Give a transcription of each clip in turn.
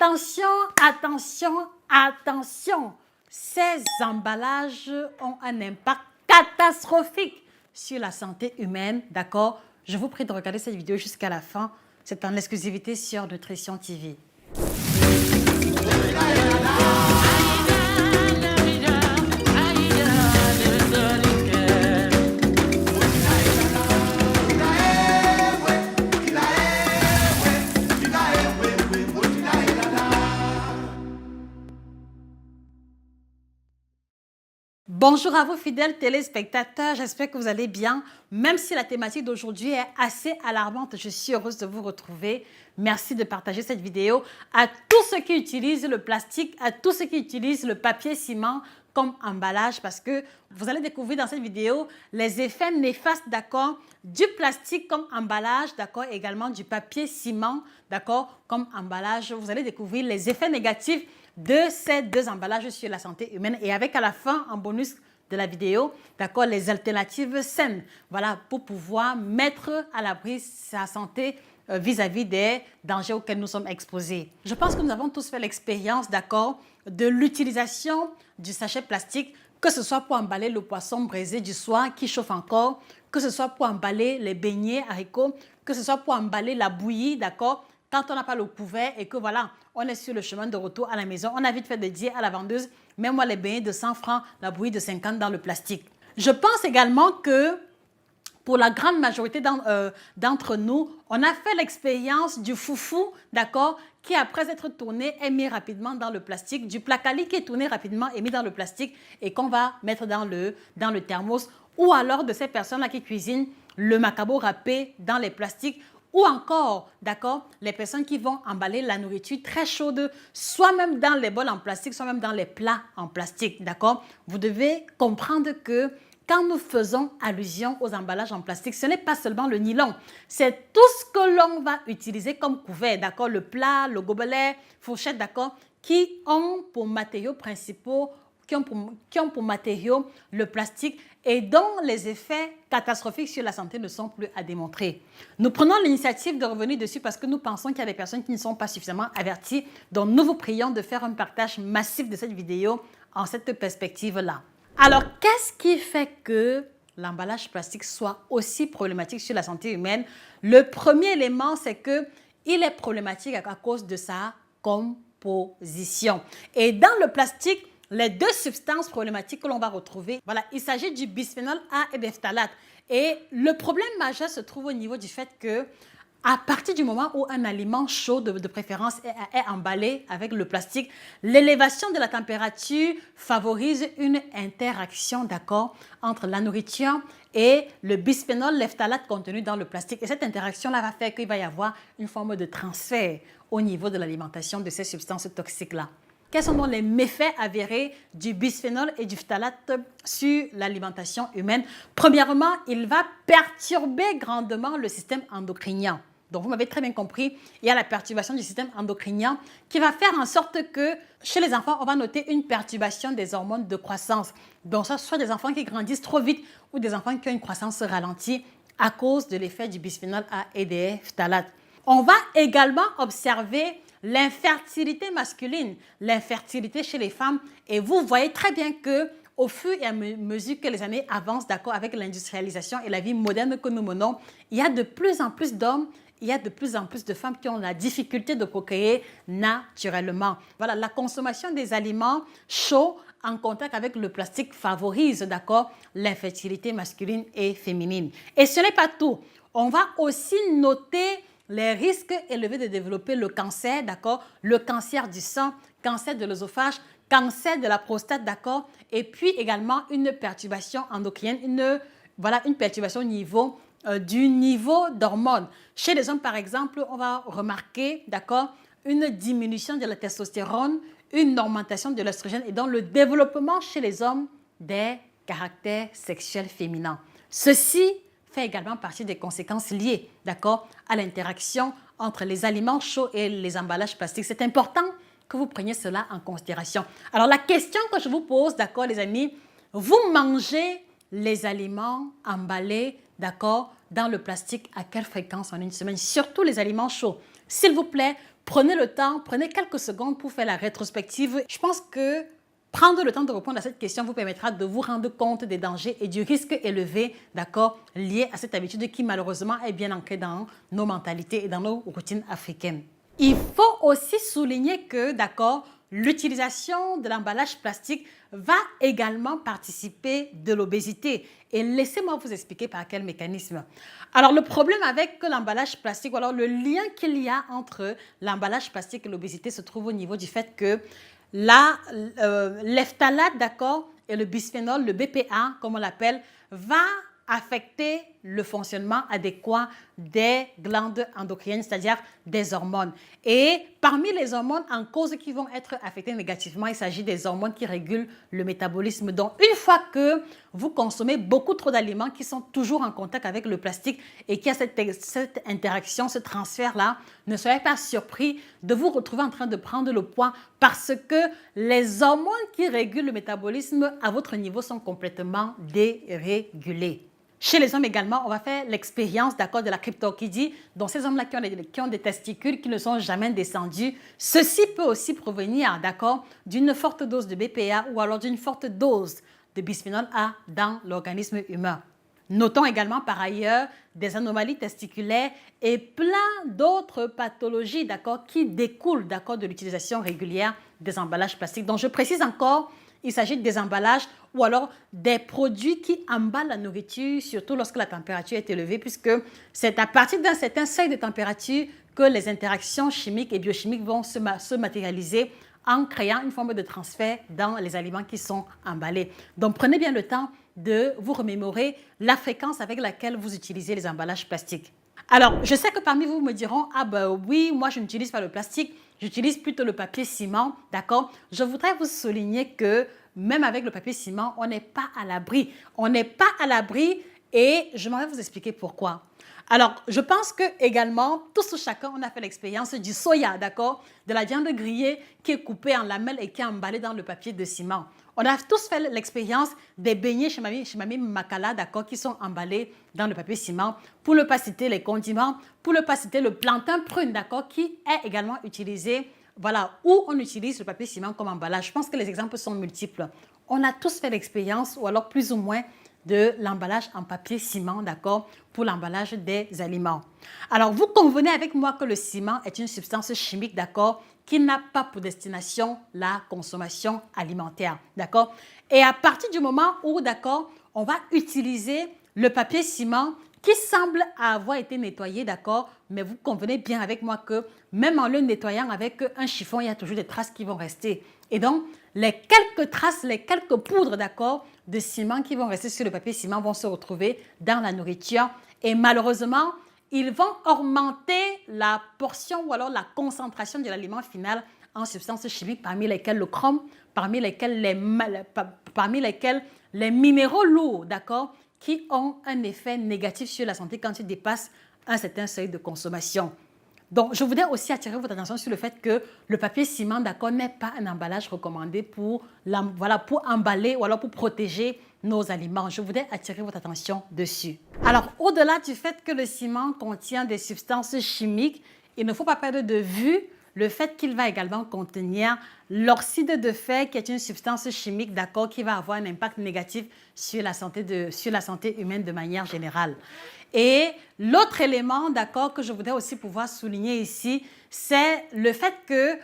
Attention, attention, attention. Ces emballages ont un impact catastrophique sur la santé humaine, d'accord? Je vous prie de regarder cette vidéo jusqu'à la fin. C'est en exclusivité sur Nutrition TV. Bonjour à vous fidèles téléspectateurs, j'espère que vous allez bien. Même si la thématique d'aujourd'hui est assez alarmante, je suis heureuse de vous retrouver. Merci de partager cette vidéo à tous ceux qui utilisent le plastique, à tous ceux qui utilisent le papier ciment comme emballage, parce que vous allez découvrir dans cette vidéo les effets néfastes, d'accord, du plastique comme emballage, d'accord, également du papier ciment, d'accord, comme emballage. Vous allez découvrir les effets négatifs de ces deux emballages sur la santé humaine et avec à la fin, en bonus de la vidéo, d'accord, les alternatives saines, voilà, pour pouvoir mettre à l'abri sa santé vis-à-vis des dangers auxquels nous sommes exposés. Je pense que nous avons tous fait l'expérience, d'accord, de l'utilisation du sachet plastique, que ce soit pour emballer le poisson braisé du soir qui chauffe encore, que ce soit pour emballer les beignets haricots, que ce soit pour emballer la bouillie, d'accord, quand on n'a pas le couvert et que voilà, on est sur le chemin de retour à la maison, on a vite fait de dire à la vendeuse, mets-moi les beignets de 100 francs, la bouillie de 50 dans le plastique. Je pense également que pour la grande majorité d'entre nous, on a fait l'expérience du foufou, d'accord, qui après être tourné est mis rapidement dans le plastique, du placali qui est tourné rapidement et mis dans le plastique et qu'on va mettre dans le thermos, ou alors de ces personnes-là qui cuisinent le macabo râpé dans les plastiques, ou encore, d'accord, les personnes qui vont emballer la nourriture très chaude, soit même dans les bols en plastique, soit même dans les plats en plastique, d'accord? Vous devez comprendre que quand nous faisons allusion aux emballages en plastique, ce n'est pas seulement le nylon, c'est tout ce que l'on va utiliser comme couvert, d'accord? Le plat, le gobelet, fourchette, d'accord, qui ont pour matériaux principaux, qui ont pour matériaux le plastique et dont les effets catastrophiques sur la santé ne sont plus à démontrer. Nous prenons l'initiative de revenir dessus parce que nous pensons qu'il y a des personnes qui ne sont pas suffisamment averties, donc nous vous prions de faire un partage massif de cette vidéo en cette perspective-là. Alors, qu'est-ce qui fait que l'emballage plastique soit aussi problématique sur la santé humaine? Le premier élément, c'est qu'il est problématique à cause de sa composition. Et dans le plastique, les deux substances problématiques que l'on va retrouver, voilà, il s'agit du bisphénol A et des phtalates. Et le problème majeur se trouve au niveau du fait que à partir du moment où un aliment chaud de préférence est emballé avec le plastique, l'élévation de la température favorise une interaction, d'accord, entre la nourriture et le bisphénol, les phtalates contenus dans le plastique. Et cette interaction-là va faire qu'il va y avoir une forme de transfert au niveau de l'alimentation de ces substances toxiques-là. Quels sont donc les méfaits avérés du bisphénol et du phtalate sur l'alimentation humaine? Premièrement, il va perturber grandement le système endocrinien. Donc, vous m'avez très bien compris, il y a la perturbation du système endocrinien qui va faire en sorte que chez les enfants, on va noter une perturbation des hormones de croissance. Donc, ça soit des enfants qui grandissent trop vite ou des enfants qui ont une croissance ralentie à cause de l'effet du bisphénol A et des phtalates. On va également observer l'infertilité masculine, l'infertilité chez les femmes. Et vous voyez très bien que au fur et à mesure que les années avancent, d'accord, avec l'industrialisation et la vie moderne que nous menons, il y a de plus en plus d'hommes, il y a de plus en plus de femmes qui ont la difficulté de procréer naturellement. Voilà, la consommation des aliments chauds en contact avec le plastique favorise, d'accord, l'infertilité masculine et féminine. Et ce n'est pas tout. On va aussi noter les risques élevés de développer le cancer, d'accord, le cancer du sang, cancer de l'œsophage, cancer de la prostate, d'accord, et puis également une perturbation endocrinienne, une perturbation au niveau du niveau d'hormones. Chez les hommes, par exemple, on va remarquer, d'accord, une diminution de la testostérone, une augmentation de l'estrogène et donc le développement chez les hommes des caractères sexuels féminins. Ceci fait également partie des conséquences liées, d'accord, à l'interaction entre les aliments chauds et les emballages plastiques. C'est important que vous preniez cela en considération. Alors, la question que je vous pose, d'accord, les amis, vous mangez les aliments emballés, d'accord, dans le plastique à quelle fréquence en une semaine? Surtout les aliments chauds. S'il vous plaît, Prenez le temps, prenez quelques secondes pour faire la rétrospective. Je pense que prendre le temps de répondre à cette question vous permettra de vous rendre compte des dangers et du risque élevé, d'accord, lié à cette habitude qui malheureusement est bien ancrée dans nos mentalités et dans nos routines africaines. Il faut aussi souligner que, d'accord, l'utilisation de l'emballage plastique va également participer de l'obésité. Et laissez-moi vous expliquer par quel mécanisme. Alors, le problème avec l'emballage plastique, ou alors le lien qu'il y a entre l'emballage plastique et l'obésité se trouve au niveau du fait que les phtalates, d'accord, et le bisphénol, le BPA, comme on l'appelle, va affecter le fonctionnement adéquat des glandes endocriniennes, c'est-à-dire des hormones. Et parmi les hormones en cause qui vont être affectées négativement, il s'agit des hormones qui régulent le métabolisme. Donc, une fois que vous consommez beaucoup trop d'aliments qui sont toujours en contact avec le plastique et qui a cette interaction, ce transfert-là, ne soyez pas surpris de vous retrouver en train de prendre le poids parce que les hormones qui régulent le métabolisme à votre niveau sont complètement dérégulées. Chez les hommes également, on va faire l'expérience, d'accord, de la cryptorchidie. Donc, ces hommes-là qui ont des testicules qui ne sont jamais descendus, ceci peut aussi provenir, d'accord, d'une forte dose de BPA ou alors d'une forte dose de bisphénol A dans l'organisme humain. Notons également par ailleurs des anomalies testiculaires et plein d'autres pathologies, d'accord, qui découlent, d'accord, de l'utilisation régulière des emballages plastiques. Donc, je précise encore, il s'agit des emballages ou alors des produits qui emballent la nourriture, surtout lorsque la température est élevée, puisque c'est à partir d'un certain seuil de température que les interactions chimiques et biochimiques vont se matérialiser en créant une forme de transfert dans les aliments qui sont emballés. Donc, prenez bien le temps de vous remémorer la fréquence avec laquelle vous utilisez les emballages plastiques. Alors, je sais que parmi vous me diront, ah ben oui, moi je n'utilise pas le plastique, j'utilise plutôt le papier ciment, d'accord? Je voudrais vous souligner que même avec le papier ciment, on n'est pas à l'abri. On n'est pas à l'abri et je m'en vais vous expliquer pourquoi. Alors, je pense que également, tous ou chacun, on a fait l'expérience du soya, d'accord? De la viande grillée qui est coupée en lamelles et qui est emballée dans le papier de ciment. On a tous fait l'expérience des beignets chez Mamie Makala, d'accord, qui sont emballés dans le papier ciment. Pour ne pas citer les condiments, pour ne pas citer le plantain prune, d'accord, qui est également utilisé, voilà, où on utilise le papier ciment comme emballage. Je pense que les exemples sont multiples. On a tous fait l'expérience, ou alors plus ou moins, de l'emballage en papier ciment, d'accord, pour l'emballage des aliments. Alors, vous convenez avec moi que le ciment est une substance chimique, d'accord, qui n'a pas pour destination la consommation alimentaire, d'accord? Et à partir du moment où, d'accord, on va utiliser le papier ciment qui semble avoir été nettoyé, d'accord, mais vous convenez bien avec moi que même en le nettoyant avec un chiffon, il y a toujours des traces qui vont rester. Et donc, les quelques traces, les quelques poudres, d'accord, de ciment qui vont rester sur le papier ciment vont se retrouver dans la nourriture. Et malheureusement, ils vont augmenter la portion ou alors la concentration de l'aliment final en substances chimiques, parmi lesquelles le chrome, parmi lesquelles les minéraux lourds, d'accord, qui ont un effet négatif sur la santé quand ils dépassent un certain seuil de consommation. Donc, je voudrais aussi attirer votre attention sur le fait que le papier ciment, d'accord, n'est pas un emballage recommandé pour emballer ou alors pour protéger nos aliments. Je voudrais attirer votre attention dessus. Alors, au-delà du fait que le ciment contient des substances chimiques, il ne faut pas perdre de vue le fait qu'il va également contenir l'oxyde de fer, qui est une substance chimique, d'accord, qui va avoir un impact négatif sur la santé humaine de manière générale. Et l'autre élément, d'accord, que je voudrais aussi pouvoir souligner ici, c'est le fait que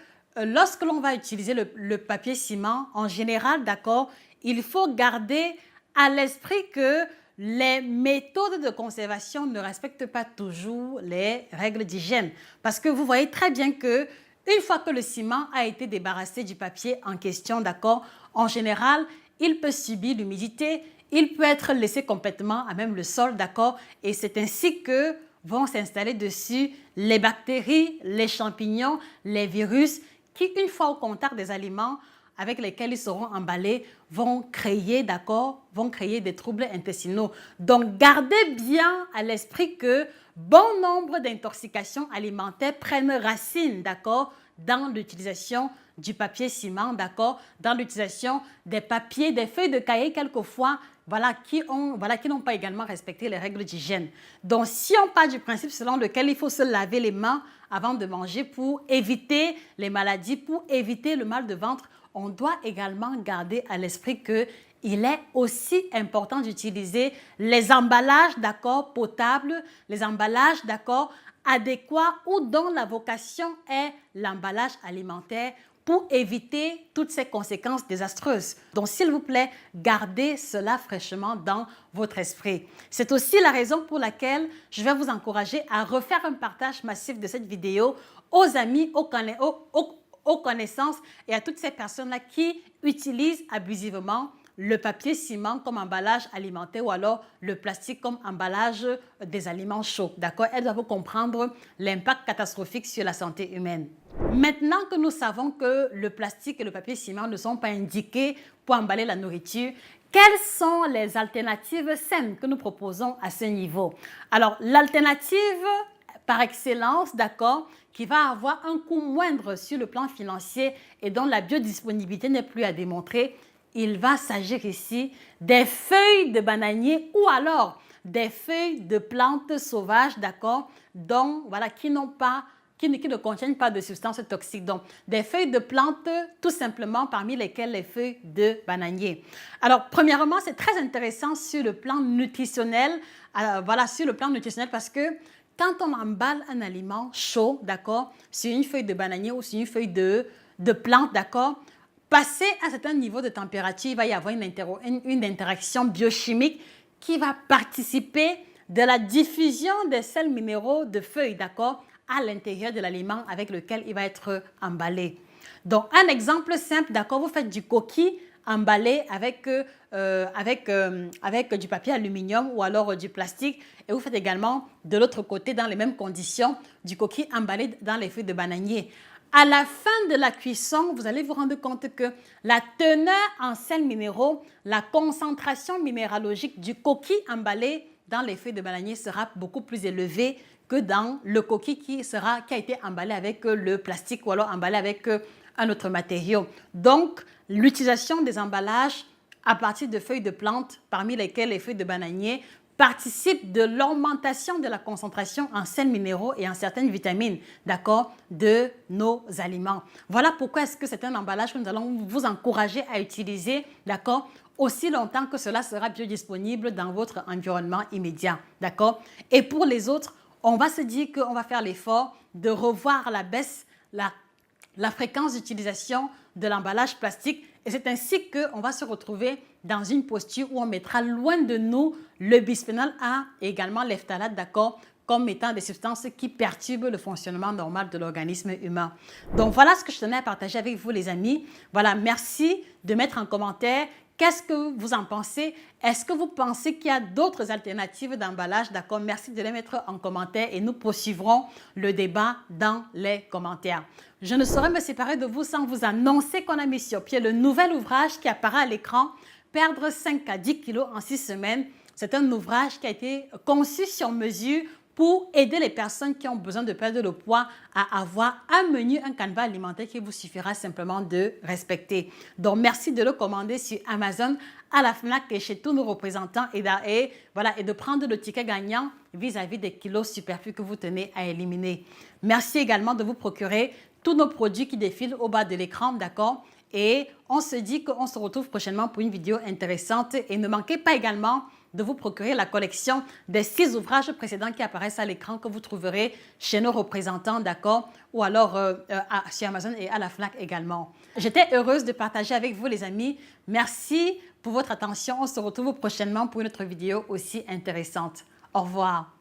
lorsque l'on va utiliser le papier ciment, en général, d'accord, il faut garder à l'esprit que les méthodes de conservation ne respectent pas toujours les règles d'hygiène. Parce que vous voyez très bien que une fois que le ciment a été débarrassé du papier en question, d'accord, en général, il peut subir l'humidité, il peut être laissé complètement à même le sol, d'accord, et c'est ainsi que vont s'installer dessus les bactéries, les champignons, les virus qui, une fois au contact des aliments avec lesquels ils seront emballés, vont créer des troubles intestinaux. Donc, gardez bien à l'esprit que bon nombre d'intoxications alimentaires prennent racine, d'accord, dans l'utilisation du papier ciment, d'accord, dans l'utilisation des papiers, des feuilles de cahier quelquefois, qui n'ont pas également respecté les règles d'hygiène. Donc, si on part du principe selon lequel il faut se laver les mains avant de manger pour éviter les maladies, pour éviter le mal de ventre, on doit également garder à l'esprit que il est aussi important d'utiliser les emballages, d'accord, potables, les emballages, d'accord, adéquats ou dont la vocation est l'emballage alimentaire pour éviter toutes ces conséquences désastreuses. Donc, s'il vous plaît, gardez cela fraîchement dans votre esprit. C'est aussi la raison pour laquelle je vais vous encourager à refaire un partage massif de cette vidéo aux amis, aux connaissances et à toutes ces personnes-là qui utilisent abusivement le papier ciment comme emballage alimentaire ou alors le plastique comme emballage des aliments chauds. D'accord? Elles doivent comprendre l'impact catastrophique sur la santé humaine. Maintenant que nous savons que le plastique et le papier ciment ne sont pas indiqués pour emballer la nourriture, quelles sont les alternatives saines que nous proposons à ce niveau? Alors, l'alternative par excellence, d'accord, qui va avoir un coût moindre sur le plan financier et dont la biodisponibilité n'est plus à démontrer, il va s'agir ici des feuilles de bananier ou alors des feuilles de plantes sauvages, d'accord, dont, voilà, qui ne contiennent pas de substances toxiques. Donc, des feuilles de plantes, tout simplement, parmi lesquelles les feuilles de bananier. Alors, premièrement, c'est très intéressant sur le plan nutritionnel, sur le plan nutritionnel parce que quand on emballe un aliment chaud, d'accord, sur une feuille de bananier ou sur une feuille de plante, d'accord, passé un certain niveau de température, il va y avoir une interaction biochimique qui va participer de la diffusion des sels minéraux de feuilles, d'accord, à l'intérieur de l'aliment avec lequel il va être emballé. Donc, un exemple simple, d'accord, vous faites du coquille emballé avec du papier aluminium ou alors du plastique et vous faites également de l'autre côté, dans les mêmes conditions, du coquille emballé dans les feuilles de bananier. À la fin de la cuisson, vous allez vous rendre compte que la teneur en sels minéraux, la concentration minéralogique du coquille emballé dans les feuilles de bananier sera beaucoup plus élevée que dans le coquille qui a été emballé avec le plastique ou alors emballé avec un autre matériau. Donc, l'utilisation des emballages à partir de feuilles de plantes, parmi lesquelles les feuilles de bananier, participe de l'augmentation de la concentration en sels minéraux et en certaines vitamines, d'accord, de nos aliments. Voilà pourquoi est-ce que c'est un emballage que nous allons vous encourager à utiliser, d'accord, aussi longtemps que cela sera biodisponible dans votre environnement immédiat, d'accord. Et pour les autres, on va se dire qu'on va faire l'effort de revoir à la baisse la fréquence d'utilisation de l'emballage plastique et c'est ainsi qu'on va se retrouver dans une posture où on mettra loin de nous le bisphénol A et également les phtalates, d'accord, comme étant des substances qui perturbent le fonctionnement normal de l'organisme humain. Donc voilà ce que je tenais à partager avec vous les amis. Voilà, merci de mettre en commentaire qu'est-ce que vous en pensez. Est-ce que vous pensez qu'il y a d'autres alternatives d'emballage? D'accord, merci de les mettre en commentaire et nous poursuivrons le débat dans les commentaires. Je ne saurais me séparer de vous sans vous annoncer qu'on a mis sur pied le nouvel ouvrage qui apparaît à l'écran, Perdre 5 à 10 kilos en 6 semaines. C'est un ouvrage qui a été conçu sur mesure pour aider les personnes qui ont besoin de perdre le poids à avoir un menu, un canevas alimentaire qui vous suffira simplement de respecter. Donc, merci de le commander sur Amazon, à la FNAC et chez tous nos représentants et de prendre le ticket gagnant vis-à-vis des kilos superflus que vous tenez à éliminer. Merci également de vous procurer tous nos produits qui défilent au bas de l'écran, d'accord? Et on se dit qu'on se retrouve prochainement pour une vidéo intéressante. Et ne manquez pas également de vous procurer la collection des 6 ouvrages précédents qui apparaissent à l'écran que vous trouverez chez nos représentants, d'accord? Ou alors sur Amazon et à la FNAC également. J'étais heureuse de partager avec vous les amis. Merci pour votre attention. On se retrouve prochainement pour une autre vidéo aussi intéressante. Au revoir.